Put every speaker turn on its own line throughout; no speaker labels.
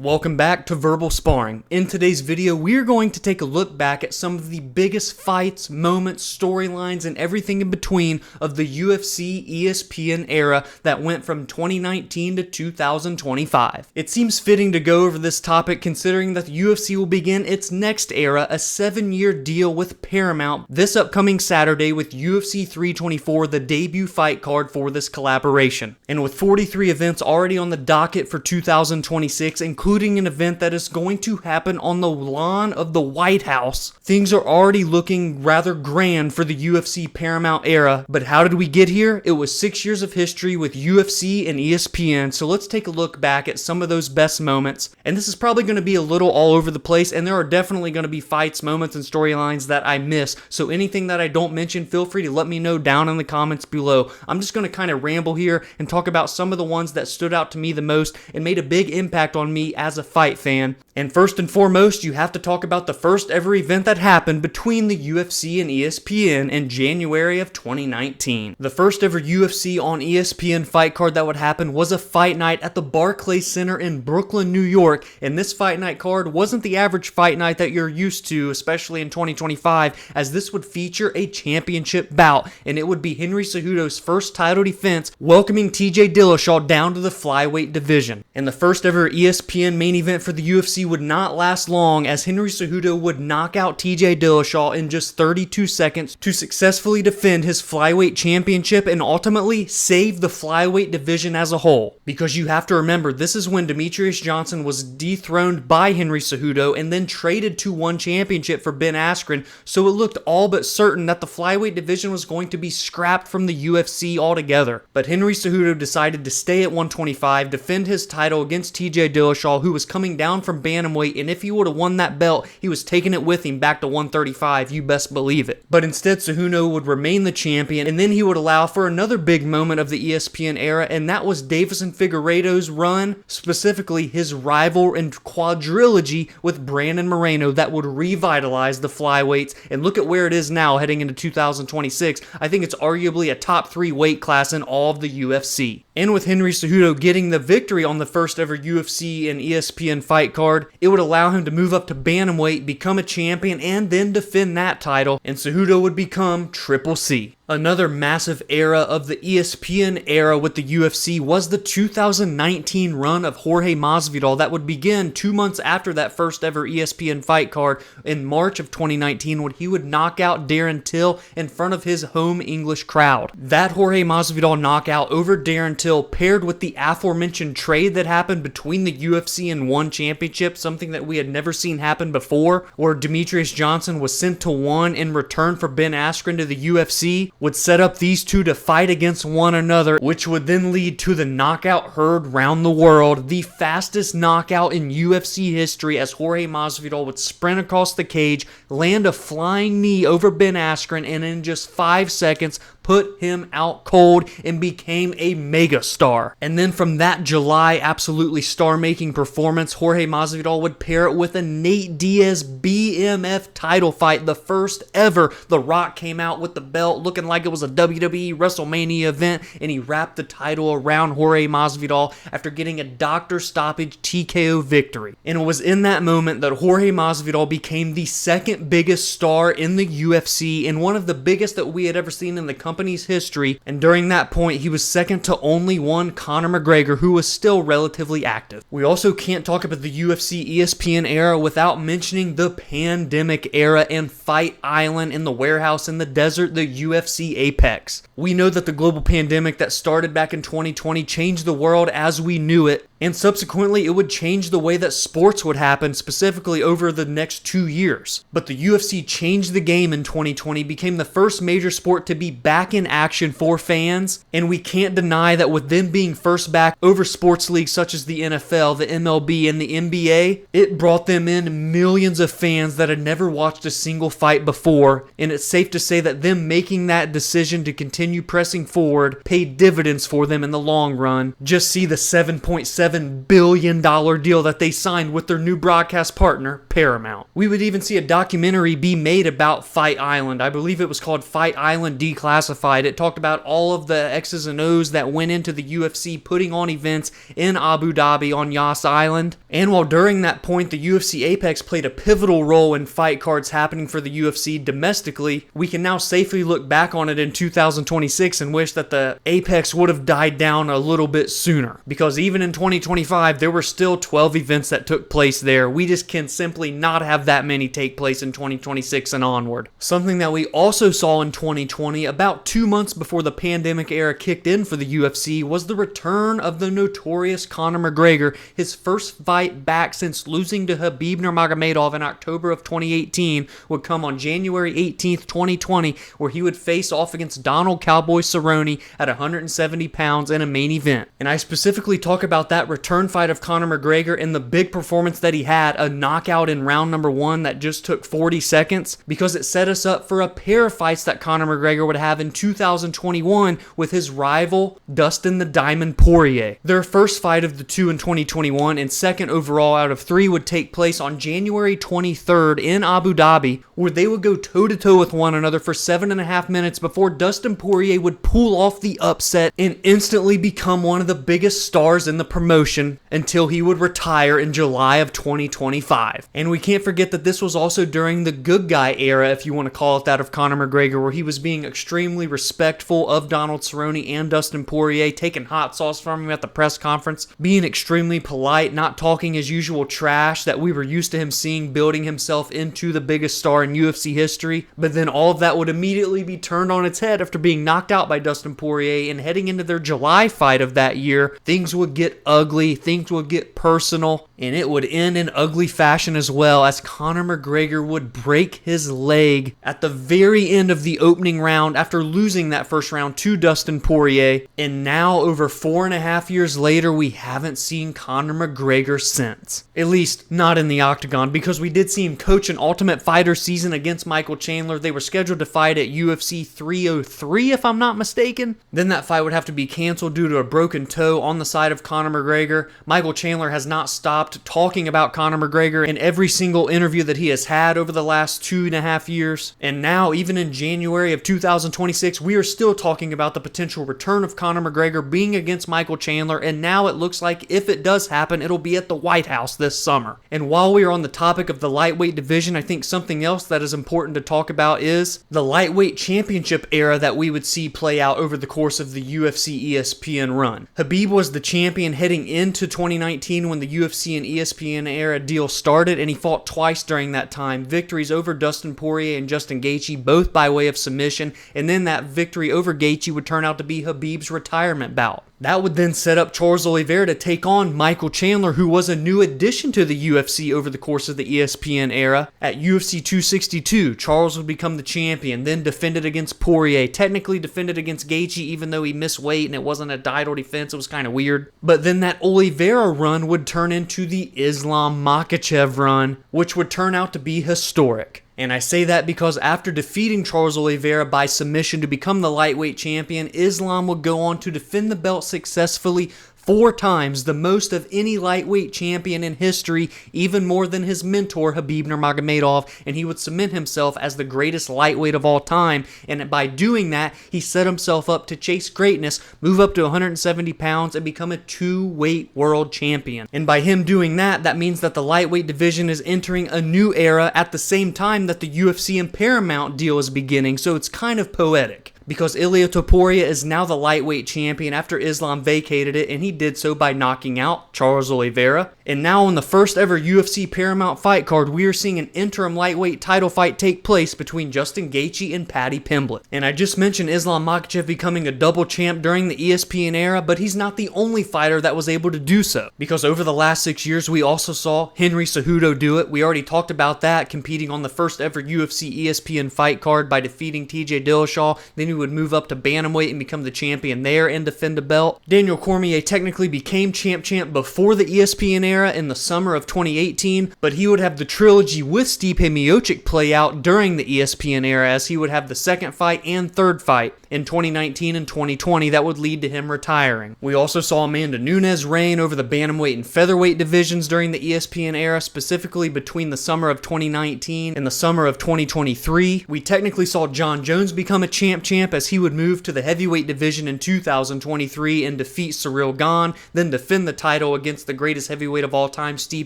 Welcome back to Verbal Sparring. In today's video, we're going to take a look back at some of the biggest fights, moments, storylines, and everything in between of the UFC ESPN era that went from 2019 to 2025. It seems fitting to go over this topic considering that the UFC will begin its next era, a 7-year deal with Paramount, this upcoming Saturday with UFC 324, the debut fight card for this collaboration. And with 43 events already on the docket for 2026, including an event that is going to happen on the lawn of the White House, things are already looking rather grand for the UFC Paramount era. But how did we get here? It was 6 years of history with UFC and ESPN, so let's take a look back at some of those best moments. And this is probably going to be a little all over the place, and there are definitely going to be fights, moments, and storylines that I miss, so anything that I don't mention, feel free to let me know down in the comments below. I'm just going to kind of ramble here and talk about some of the ones that stood out to me the most and made a big impact on me as a fight fan. And first and foremost, you have to talk about the first ever event that happened between the UFC and ESPN in January of 2019. The first ever UFC on ESPN fight card that would happen was a fight night at the Barclays Center in Brooklyn, New York. And this fight night card wasn't the average fight night that you're used to, especially in 2025, as this would feature a championship bout, and it would be Henry Cejudo's first title defense, welcoming TJ Dillashaw down to the flyweight division. And the first ever ESPN main event for the UFC would not last long, as Henry Cejudo would knock out TJ Dillashaw in just 32 seconds to successfully defend his flyweight championship and ultimately save the flyweight division as a whole. Because you have to remember, this is when Demetrius Johnson was dethroned by Henry Cejudo and then traded to ONE Championship for Ben Askren, so it looked all but certain that the flyweight division was going to be scrapped from the UFC altogether. But Henry Cejudo decided to stay at 125, defend his title against TJ Dillashaw, who was coming down from bantamweight, and if he would have won that belt, he was taking it with him back to 135, you best believe it. But instead, Cejudo would remain the champion, and then he would allow for another big moment of the ESPN era, and that was Deiveson Figueiredo's run, specifically his rival and quadrilogy with Brandon Moreno that would revitalize the flyweights. And look at where it is now heading into 2026. I think it's arguably a top 3 weight class in all of the UFC. And with Henry Cejudo getting the victory on the first ever UFC and ESPN fight card, it would allow him to move up to bantamweight, become a champion, and then defend that title, and Cejudo would become Triple C. Another massive era of the ESPN era with the UFC was the 2019 run of Jorge Masvidal that would begin 2 months after that first ever ESPN fight card in March of 2019, when he would knock out Darren Till in front of his home English crowd. That Jorge Masvidal knockout over Darren Till, paired with the aforementioned trade that happened between the UFC and ONE Championship, something that we had never seen happen before, where Demetrius Johnson was sent to ONE in return for Ben Askren to the UFC, would set up these two to fight against one another, which would then lead to the knockout heard round the world, the fastest knockout in UFC history, as Jorge Masvidal would sprint across the cage, land a flying knee over Ben Askren, and in just 5 seconds put him out cold and became a mega star. And then from that July absolutely star-making performance, Jorge Masvidal would pair it with a Nate Diaz BMF title fight, the first ever. The Rock came out with the belt looking like it was a WWE WrestleMania event, and he wrapped the title around Jorge Masvidal after getting a doctor stoppage TKO victory. And it was in that moment that Jorge Masvidal became the second biggest star in the UFC and one of the biggest that we had ever seen in the company's history, and during that point he was second to only one Conor McGregor, who was still relatively active. We also can't talk about the UFC ESPN era without mentioning the pandemic era and Fight Island in the warehouse in the desert, the UFC Apex. We know that the global pandemic that started back in 2020 changed the world as we knew it, and subsequently it would change the way that sports would happen, specifically over the next 2 years. But the UFC changed the game in 2020, became the first major sport to be back in action for fans, and we can't deny that with them being first back over sports leagues such as the NFL, the MLB, and the NBA, it brought them in millions of fans that had never watched a single fight before, and it's safe to say that them making that decision to continue pressing forward paid dividends for them in the long run. Just see the $7.7 billion deal that they signed with their new broadcast partner, Paramount. We would even see a documentary be made about Fight Island. I believe it was called Fight Island Declassified, classified. It talked about all of the X's and O's that went into the UFC putting on events in Abu Dhabi on Yas Island. And while during that point the UFC Apex played a pivotal role in fight cards happening for the UFC domestically, we can now safely look back on it in 2026 and wish that the Apex would have died down a little bit sooner. Because even in 2025, there were still 12 events that took place there. We just can simply not have that many take place in 2026 and onward. Something that we also saw in 2020, about 2 months before the pandemic era kicked in for the UFC, was the return of the notorious Conor McGregor, his first fight back since losing to Khabib Nurmagomedov in October of 2018 would come on January 18th, 2020, where he would face off against Donald Cowboy Cerrone at 170 pounds in a main event. And I specifically talk about that return fight of Conor McGregor and the big performance that he had, a knockout in round number 1 that just took 40 seconds, because it set us up for a pair of fights that Conor McGregor would have in 2021 with his rival Dustin the Diamond Poirier. Their first fight of the two in 2021 and second overall out of 3 would take place on January 23rd in Abu Dhabi, where they would go toe-to-toe with one another for 7.5 minutes before Dustin Poirier would pull off the upset and instantly become one of the biggest stars in the promotion until he would retire in July of 2025. And we can't forget that this was also during the good guy era, if you want to call it that, of Conor McGregor, where he was being extremely respectful of Donald Cerrone and Dustin Poirier, taking hot sauce from him at the press conference, being extremely polite, not talking his usual trash that we were used to him seeing, building himself into the biggest star in UFC history. But then all of that would immediately be turned on its head after being knocked out by Dustin Poirier, and heading into their July fight of that year, things would get ugly, things would get personal, and it would end in ugly fashion as well, as Conor McGregor would break his leg at the very end of the opening round after losing that first round to Dustin Poirier. And now, over 4.5 years later, we haven't seen Conor McGregor since. At least, not in the octagon, because we did see him coach an Ultimate Fighter season against Michael Chandler. They were scheduled to fight at UFC 303, if I'm not mistaken. Then that fight would have to be canceled due to a broken toe on the side of Conor McGregor. Michael Chandler has not stopped talking about Conor McGregor in every single interview that he has had over the last 2.5 years. And now, even in January of 2026, we are still talking about the potential return of Conor McGregor being against Michael Chandler, and now it looks like if it does happen, it'll be at the White House this summer. And while we are on the topic of the lightweight division, I think something else that is important to talk about is the lightweight championship era that we would see play out over the course of the UFC ESPN run. Khabib was the champion heading into 2019 when the UFC and ESPN era deal started, and he fought twice during that time. Victories over Dustin Poirier and Justin Gaethje, both by way of submission, and then that victory over Gaethje would turn out to be Khabib's retirement bout. That would then set up Charles Oliveira to take on Michael Chandler, who was a new addition to the UFC over the course of the ESPN era. At UFC 262, Charles would become the champion, then defended against Poirier, technically defended against Gaethje even though he missed weight and it wasn't a title defense. It was kind of weird. But then that Oliveira run would turn into the Islam Makhachev run, which would turn out to be historic. And I say that because after defeating Charles Oliveira by submission to become the lightweight champion, Islam would go on to defend the belt successfully 4 times, the most of any lightweight champion in history, even more than his mentor Khabib Nurmagomedov, and he would cement himself as the greatest lightweight of all time. And by doing that, he set himself up to chase greatness, move up to 170 pounds, and become a 2-weight world champion. And by him doing that, that means that the lightweight division is entering a new era at the same time that the UFC and Paramount deal is beginning, so it's kind of poetic. Because Ilia Topuria is now the lightweight champion after Islam vacated it, and he did so by knocking out Charles Oliveira. And now on the first ever UFC Paramount fight card, we are seeing an interim lightweight title fight take place between Justin Gaethje and Paddy Pimblett. And I just mentioned Islam Makhachev becoming a double champ during the ESPN era, but he's not the only fighter that was able to do so. Because over the last 6 years, we also saw Henry Cejudo do it. We already talked about that, competing on the first ever UFC ESPN fight card by defeating TJ Dillashaw. Then he would move up to bantamweight and become the champion there and defend a belt. Daniel Cormier technically became champ before the ESPN era in the summer of 2018, but he would have the trilogy with Stipe Miocic play out during the ESPN era, as he would have the second fight and third fight in 2019 and 2020 that would lead to him retiring. We also saw Amanda Nunes reign over the bantamweight and featherweight divisions during the ESPN era, specifically between the summer of 2019 and the summer of 2023. We technically saw John Jones become a champ as he would move to the heavyweight division in 2023 and defeat Ciryl Gane, then defend the title against the greatest heavyweight of all time, Stipe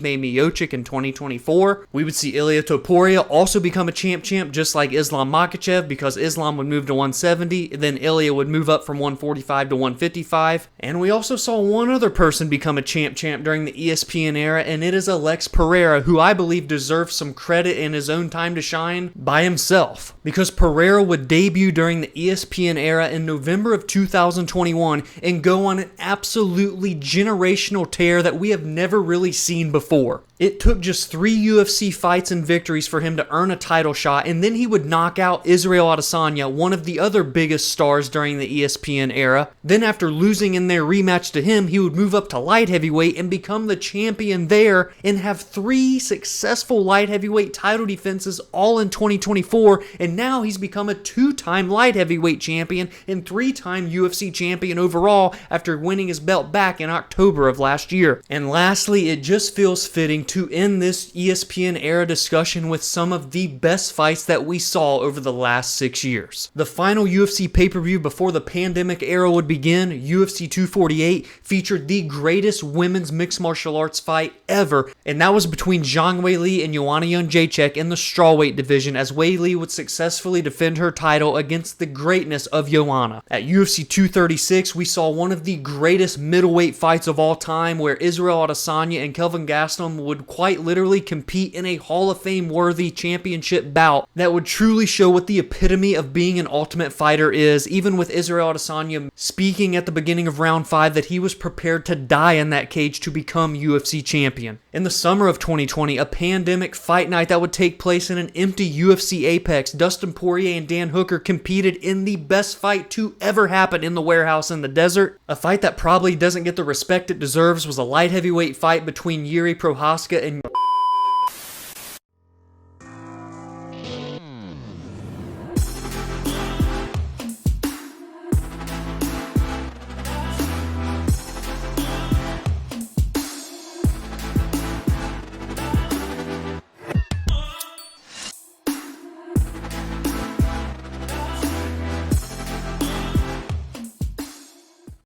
Miocic, in 2024. We would see Ilia Topuria also become a champ just like Islam Makhachev, because Islam would move to 170, then Ilia would move up from 145 to 155. And we also saw one other person become a champ during the ESPN era, and it is Alex Pereira, who I believe deserves some credit in his own time to shine by himself, because Pereira would debut during the ESPN era in November of 2021 and go on an absolutely generational tear that we have never really seen before. It took just 3 UFC fights and victories for him to earn a title shot, and then he would knock out Israel Adesanya, one of the other biggest stars during the ESPN era. Then after losing in their rematch to him, he would move up to light heavyweight and become the champion there and have 3 successful light heavyweight title defenses all in 2024, and now he's become a 2-time light heavyweight champion and 3-time UFC champion overall after winning his belt back in October of last year. And lastly, it just feels fitting to end this ESPN era discussion with some of the best fights that we saw over the last 6 years. The final UFC pay-per-view before the pandemic era would begin, UFC 248, featured the greatest women's mixed martial arts fight ever, and that was between Zhang Weili and Joanna Jędrzejczyk in the strawweight division, as Weili would successfully defend her title against the greatness of Joanna. At UFC 236, we saw one of the greatest middleweight fights of all time, where Israel Adesanya and Kelvin Gastelum would quite literally compete in a Hall of Fame worthy championship bout that would truly show what the epitome of being an ultimate fighter is, even with Israel Adesanya speaking at the beginning of round 5 that he was prepared to die in that cage to become UFC champion. In the summer of 2020, a pandemic fight night that would take place in an empty UFC Apex, Dustin Poirier and Dan Hooker competed in the best fight to ever happen in the warehouse in the desert. A fight that probably doesn't get the respect it deserves was a light heavyweight fight between Yuri Prochazka and